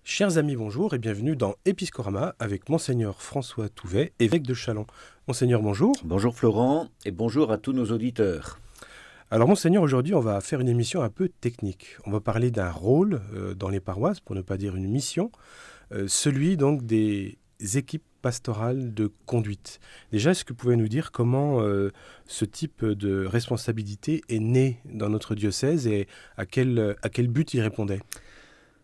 Chers amis, bonjour et bienvenue dans Épiscorama avec Monseigneur François Touvet, évêque de Châlons. Monseigneur, bonjour. Bonjour Florent et bonjour à tous nos auditeurs. Alors Monseigneur, aujourd'hui on va faire une émission un peu technique. On va parler d'un rôle dans les paroisses, pour ne pas dire une mission, celui donc des équipes pastorales de conduite. Déjà, est-ce que vous pouvez nous dire comment ce type de responsabilité est né dans notre diocèse et à quel but il répondait ?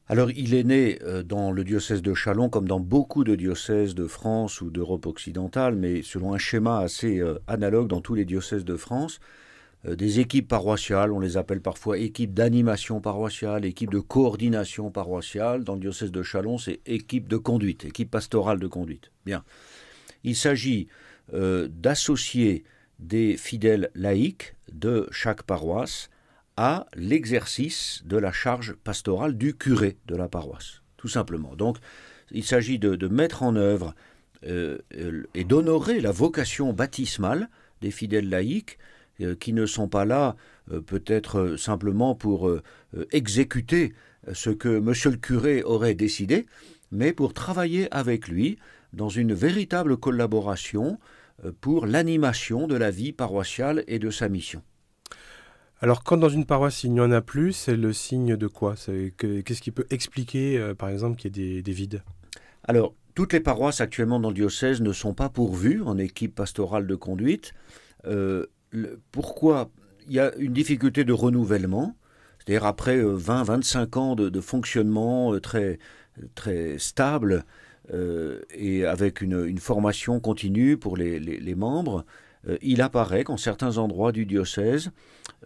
Alors il est né dans le diocèse de Châlons comme dans beaucoup de diocèses de France ou d'Europe occidentale, mais selon un schéma assez analogue dans tous les diocèses de France. Des équipes paroissiales, on les appelle parfois équipes d'animation paroissiale, équipes de coordination paroissiale. Dans le diocèse de Châlons, c'est équipe de conduite, équipe pastorale de conduite. Bien. Il s'agit d'associer des fidèles laïcs de chaque paroisse à l'exercice de la charge pastorale du curé de la paroisse, tout simplement. Donc, il s'agit de mettre en œuvre et d'honorer la vocation baptismale des fidèles laïcs qui ne sont pas là peut-être simplement pour exécuter ce que monsieur le curé aurait décidé, mais pour travailler avec lui dans une véritable collaboration pour l'animation de la vie paroissiale et de sa mission. Alors, quand dans une paroisse il n'y en a plus, c'est le signe de quoi ? Qu'est-ce qui peut expliquer, par exemple, qu'il y ait des vides ? Alors, toutes les paroisses actuellement dans le diocèse ne sont pas pourvues en équipe pastorale de conduite. Pourquoi ? Il y a une difficulté de renouvellement, c'est-à-dire après 20-25 ans de fonctionnement très, très stable et avec une formation continue pour les membres, il apparaît qu'en certains endroits du diocèse,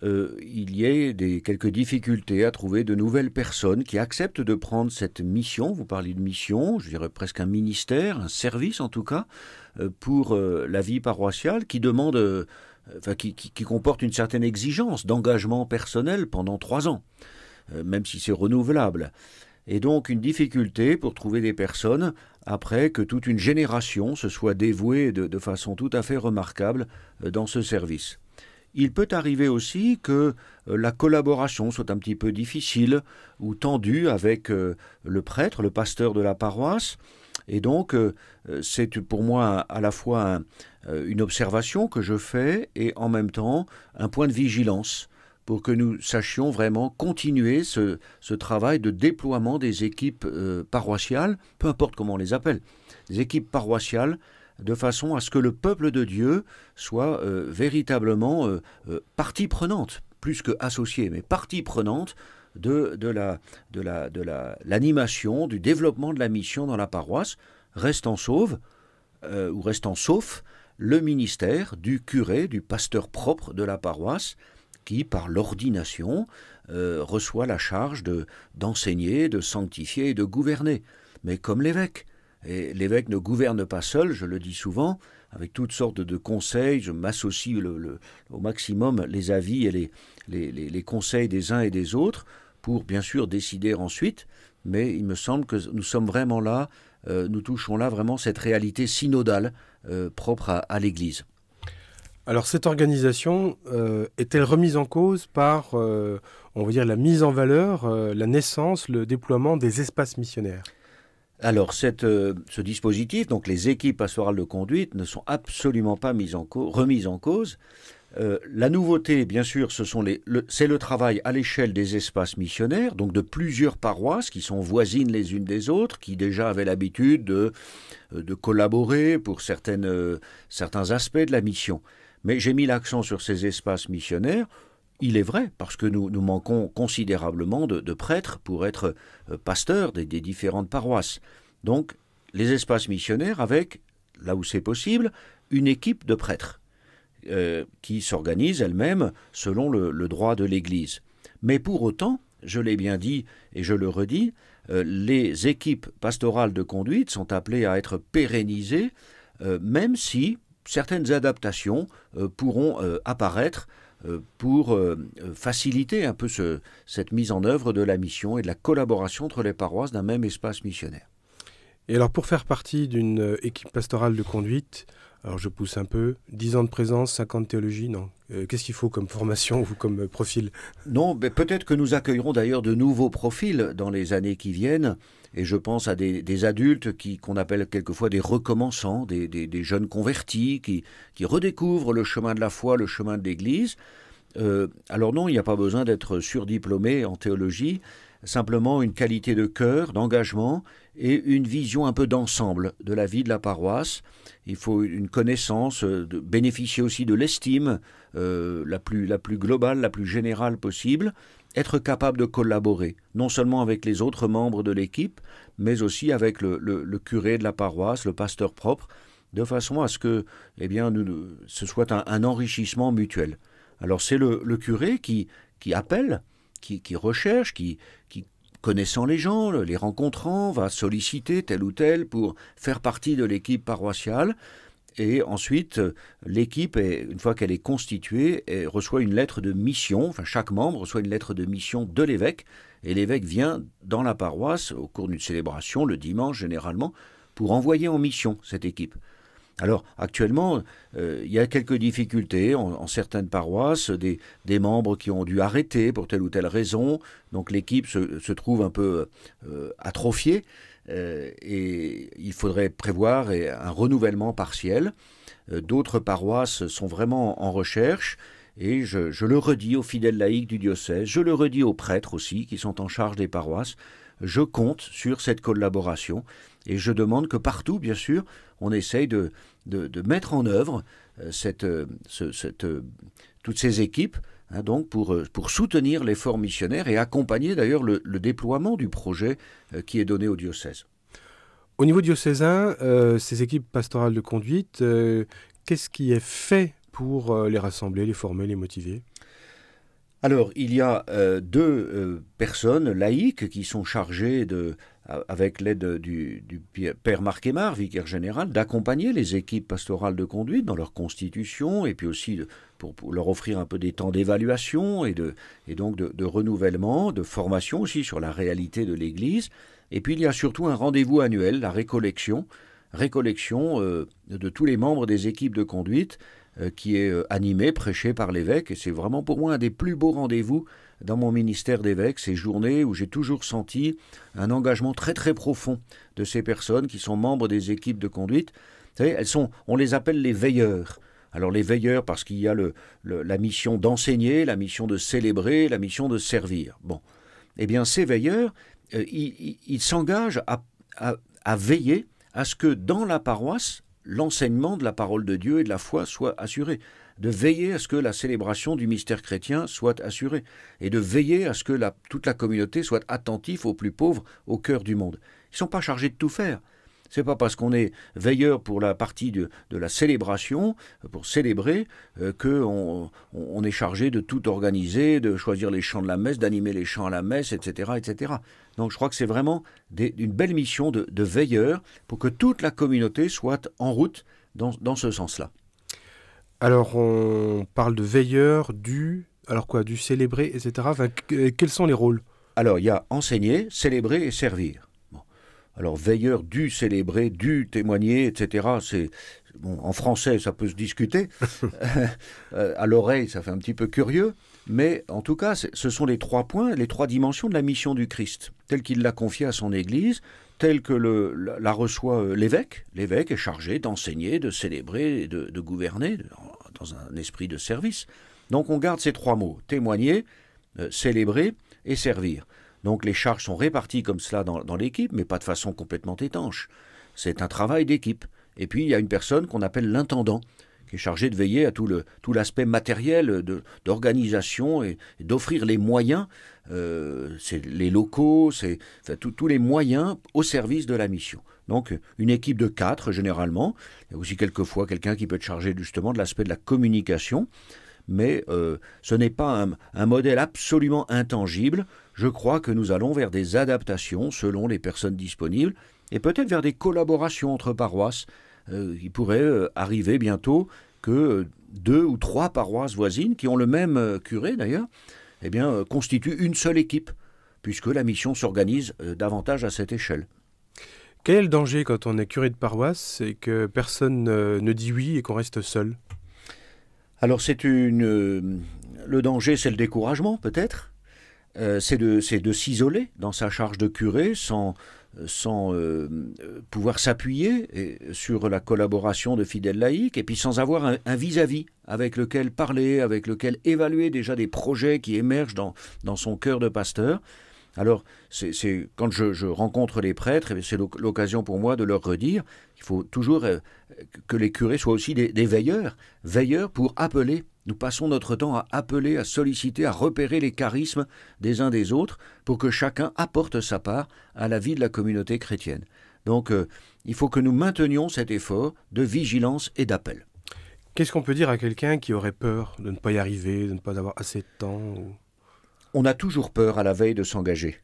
il y ait quelques difficultés à trouver de nouvelles personnes qui acceptent de prendre cette mission. Vous parlez de mission, je dirais presque un ministère, un service en tout cas, pour la vie paroissiale qui demande, qui comporte une certaine exigence d'engagement personnel pendant 3 ans, même si c'est renouvelable. Et donc une difficulté pour trouver des personnes après que toute une génération se soit dévouée de façon tout à fait remarquable dans ce service. Il peut arriver aussi que la collaboration soit un petit peu difficile ou tendue avec le prêtre, le pasteur de la paroisse. Et donc, c'est pour moi à la fois une observation que je fais et en même temps un point de vigilance pour que nous sachions vraiment continuer ce travail de déploiement des équipes paroissiales, peu importe comment on les appelle, des équipes paroissiales, de façon à ce que le peuple de Dieu soit véritablement partie prenante, plus que associée, mais partie prenante de l'animation, du développement de la mission dans la paroisse, restant sauf le ministère du curé, du pasteur propre de la paroisse, qui, par l'ordination, reçoit la charge d'enseigner, de sanctifier et de gouverner, mais comme l'évêque. Et l'évêque ne gouverne pas seul, je le dis souvent, avec toutes sortes de conseils. Je m'associe au maximum les avis et les conseils des uns et des autres pour bien sûr décider ensuite, mais il me semble que nous sommes vraiment là, nous touchons là vraiment cette réalité synodale propre à l'Église. Alors cette organisation est-elle remise en cause par, on va dire, la mise en valeur, la naissance, le déploiement des espaces missionnaires ? Alors, ce dispositif, donc les équipes pastorales de conduite, ne sont absolument pas remises en cause. La nouveauté, bien sûr, c'est le travail à l'échelle des espaces missionnaires, donc de plusieurs paroisses qui sont voisines les unes des autres, qui déjà avaient l'habitude de collaborer pour certains aspects de la mission. Mais j'ai mis l'accent sur ces espaces missionnaires. Il est vrai, parce que nous manquons considérablement de prêtres pour être pasteurs des différentes paroisses. Donc, les espaces missionnaires avec, là où c'est possible, une équipe de prêtres qui s'organise elle-même selon le droit de l'Église. Mais pour autant, je l'ai bien dit et je le redis, les équipes pastorales de conduite sont appelées à être pérennisées, même si certaines adaptations pourront apparaître pour faciliter un peu cette mise en œuvre de la mission et de la collaboration entre les paroisses d'un même espace missionnaire. Et alors pour faire partie d'une équipe pastorale de conduite, alors je pousse un peu, 10 ans de présence, 50 théologie, non. Qu'est-ce qu'il faut comme formation ou comme profil? Non, mais peut-être que nous accueillerons d'ailleurs de nouveaux profils dans les années qui viennent. Et je pense à des adultes qu'on appelle quelquefois des recommençants, des jeunes convertis qui redécouvrent le chemin de la foi, le chemin de l'Église. Alors non, il n'y a pas besoin d'être surdiplômé en théologie, simplement une qualité de cœur, d'engagement et une vision un peu d'ensemble de la vie de la paroisse. Il faut une connaissance, bénéficier aussi de l'estime la plus globale, la plus générale possible, être capable de collaborer, non seulement avec les autres membres de l'équipe, mais aussi avec le curé de la paroisse, le pasteur propre, de façon à ce que ce soit un enrichissement mutuel. Alors c'est le curé qui appelle, qui recherche, qui connaissant les gens, les rencontrant, va solliciter tel ou tel pour faire partie de l'équipe paroissiale. Et ensuite, l'équipe, une fois qu'elle est constituée, reçoit une lettre de mission, enfin chaque membre reçoit une lettre de mission de l'évêque, et l'évêque vient dans la paroisse, au cours d'une célébration, le dimanche généralement, pour envoyer en mission cette équipe. Alors actuellement, il y a quelques difficultés en certaines paroisses, des membres qui ont dû arrêter pour telle ou telle raison, donc l'équipe se trouve un peu atrophiée, et il faudrait prévoir un renouvellement partiel. D'autres paroisses sont vraiment en recherche, et je le redis aux fidèles laïcs du diocèse, je le redis aux prêtres aussi qui sont en charge des paroisses, je compte sur cette collaboration, et je demande que partout, bien sûr, on essaye de mettre en œuvre toutes ces équipes, donc pour soutenir l'effort missionnaire et accompagner d'ailleurs le déploiement du projet qui est donné au diocèse. Au niveau diocésain, ces équipes pastorales de conduite, qu'est-ce qui est fait pour les rassembler, les former, les motiver ? Alors, il y a deux personnes laïques qui sont chargées, avec l'aide du père Marc Aymar, vicaire général, d'accompagner les équipes pastorales de conduite dans leur constitution, et puis aussi pour leur offrir un peu des temps d'évaluation et donc de renouvellement, de formation aussi sur la réalité de l'Église. Et puis il y a surtout un rendez-vous annuel, la récollection de tous les membres des équipes de conduite, qui est animé, prêché par l'évêque, et c'est vraiment pour moi un des plus beaux rendez-vous dans mon ministère d'évêque, ces journées où j'ai toujours senti un engagement très très profond de ces personnes qui sont membres des équipes de conduite. Vous savez, on les appelle les veilleurs. Alors les veilleurs parce qu'il y a la mission d'enseigner, la mission de célébrer, la mission de servir. Bon, eh bien ces veilleurs, ils s'engagent à veiller à ce que dans la paroisse, l'enseignement de la parole de Dieu et de la foi soit assuré, de veiller à ce que la célébration du mystère chrétien soit assurée, et de veiller à ce que toute la communauté soit attentive aux plus pauvres au cœur du monde. Ils ne sont pas chargés de tout faire. C'est pas parce qu'on est veilleur pour la partie de la célébration, pour célébrer, qu'on est chargé de tout organiser, de choisir les chants de la messe, d'animer les chants à la messe, etc. etc. Donc je crois que c'est vraiment une belle mission de veilleur pour que toute la communauté soit en route dans ce sens-là. Alors on parle de veilleur, du célébrer, etc. Enfin, quels sont les rôles ? Alors il y a enseigner, célébrer et servir. Alors, veilleur, dû célébrer, dû témoigner, etc. En français, ça peut se discuter. À l'oreille, ça fait un petit peu curieux. Mais en tout cas, ce sont les 3 points, les 3 dimensions de la mission du Christ, telle qu'il l'a confiée à son Église, telle que la reçoit l'évêque. L'évêque est chargé d'enseigner, de célébrer, et de gouverner dans un esprit de service. Donc, on garde ces 3 mots, témoigner, célébrer et servir. Donc les charges sont réparties comme cela dans l'équipe, mais pas de façon complètement étanche. C'est un travail d'équipe. Et puis il y a une personne qu'on appelle l'intendant, qui est chargé de veiller à tout l'aspect matériel d'organisation et d'offrir les moyens, c'est les locaux, tous les moyens au service de la mission. Donc une équipe de 4 généralement. Il y a aussi quelquefois quelqu'un qui peut être chargé justement de l'aspect de la communication. Mais ce n'est pas un modèle absolument intangible. Je crois que nous allons vers des adaptations selon les personnes disponibles et peut-être vers des collaborations entre paroisses. Il pourrait arriver bientôt que 2 ou 3 paroisses voisines, qui ont le même curé d'ailleurs, constituent une seule équipe, puisque la mission s'organise davantage à cette échelle. Quel est le danger quand on est curé de paroisse et que personne ne dit oui et qu'on reste seul? Alors le danger, c'est le découragement peut-être. C'est de s'isoler dans sa charge de curé sans pouvoir s'appuyer sur la collaboration de fidèles laïcs et puis sans avoir un vis-à-vis avec lequel parler, avec lequel évaluer déjà des projets qui émergent dans son cœur de pasteur. Alors, quand je rencontre les prêtres, c'est l'occasion pour moi de leur redire qu'il faut toujours que les curés soient aussi des veilleurs pour appeler. Nous passons notre temps à appeler, à solliciter, à repérer les charismes des uns des autres pour que chacun apporte sa part à la vie de la communauté chrétienne. Donc, il faut que nous maintenions cet effort de vigilance et d'appel. Qu'est-ce qu'on peut dire à quelqu'un qui aurait peur de ne pas y arriver, de ne pas avoir assez de temps On a toujours peur à la veille de s'engager.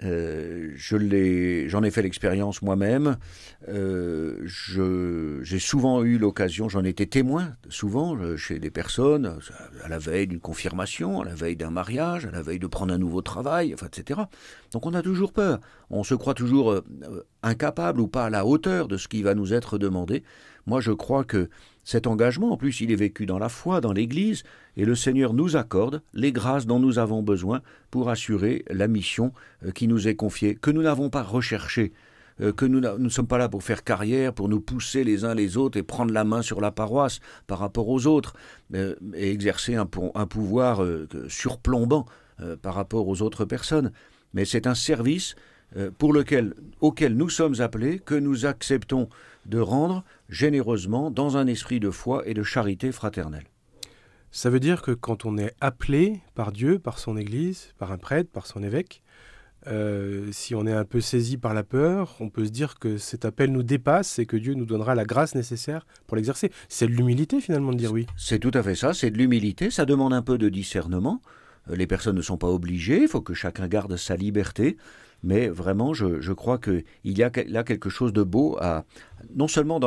J'en ai fait l'expérience moi-même. J'ai souvent eu l'occasion, j'en ai été témoin souvent chez des personnes, à la veille d'une confirmation, à la veille d'un mariage, à la veille de prendre un nouveau travail, etc. Donc on a toujours peur. On se croit toujours incapable ou pas à la hauteur de ce qui va nous être demandé. Moi, je crois que cet engagement, en plus, il est vécu dans la foi, dans l'Église, et le Seigneur nous accorde les grâces dont nous avons besoin pour assurer la mission qui nous est confiée, que nous n'avons pas recherchée, que nous ne sommes pas là pour faire carrière, pour nous pousser les uns les autres et prendre la main sur la paroisse par rapport aux autres, et exercer un pouvoir surplombant par rapport aux autres personnes. Mais c'est un service auquel nous sommes appelés, que nous acceptons de rendre généreusement dans un esprit de foi et de charité fraternelle. Ça veut dire que quand on est appelé par Dieu, par son Église, par un prêtre, par son évêque, si on est un peu saisi par la peur, on peut se dire que cet appel nous dépasse et que Dieu nous donnera la grâce nécessaire pour l'exercer. C'est de l'humilité finalement de dire oui. C'est tout à fait ça, c'est de l'humilité, ça demande un peu de discernement. Les personnes ne sont pas obligées, il faut que chacun garde sa liberté. Mais vraiment, je crois qu'il y a là quelque chose de beau, non seulement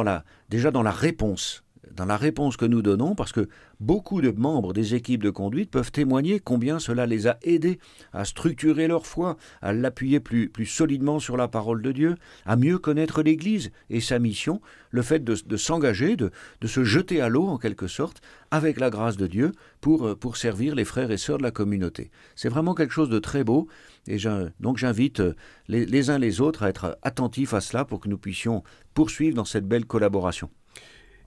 déjà dans la réponse que nous donnons, parce que beaucoup de membres des équipes de conduite peuvent témoigner combien cela les a aidés à structurer leur foi, à l'appuyer plus solidement sur la parole de Dieu, à mieux connaître l'Église et sa mission, le fait de s'engager, de se jeter à l'eau en quelque sorte, avec la grâce de Dieu, pour servir les frères et sœurs de la communauté. C'est vraiment quelque chose de très beau, et donc j'invite les uns les autres à être attentifs à cela pour que nous puissions poursuivre dans cette belle collaboration.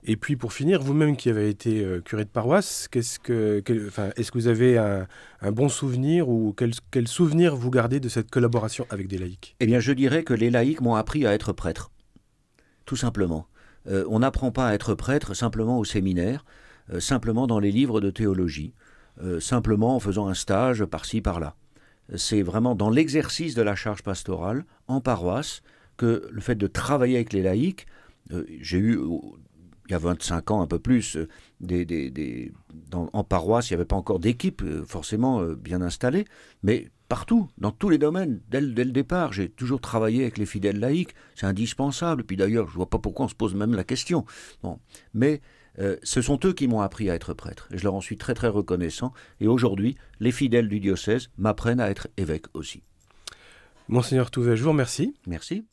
Et puis pour finir, vous-même qui avez été curé de paroisse, est-ce que vous avez un bon souvenir ou quel souvenir vous gardez de cette collaboration avec des laïcs? Eh bien, je dirais que les laïcs m'ont appris à être prêtre, tout simplement. On n'apprend pas à être prêtre simplement au séminaire, simplement dans les livres de théologie, simplement en faisant un stage par-ci, par-là. C'est vraiment dans l'exercice de la charge pastorale, en paroisse, que le fait de travailler avec les laïcs, j'ai eu... Il y a 25 ans, un peu plus, en paroisse, il n'y avait pas encore d'équipe forcément bien installée, mais partout, dans tous les domaines, dès le départ, j'ai toujours travaillé avec les fidèles laïcs, c'est indispensable, puis d'ailleurs, je ne vois pas pourquoi on se pose même la question. Bon. Mais ce sont eux qui m'ont appris à être prêtre, et je leur en suis très très reconnaissant, et aujourd'hui, les fidèles du diocèse m'apprennent à être évêque aussi. Monseigneur Touvet, je vous remercie. Merci.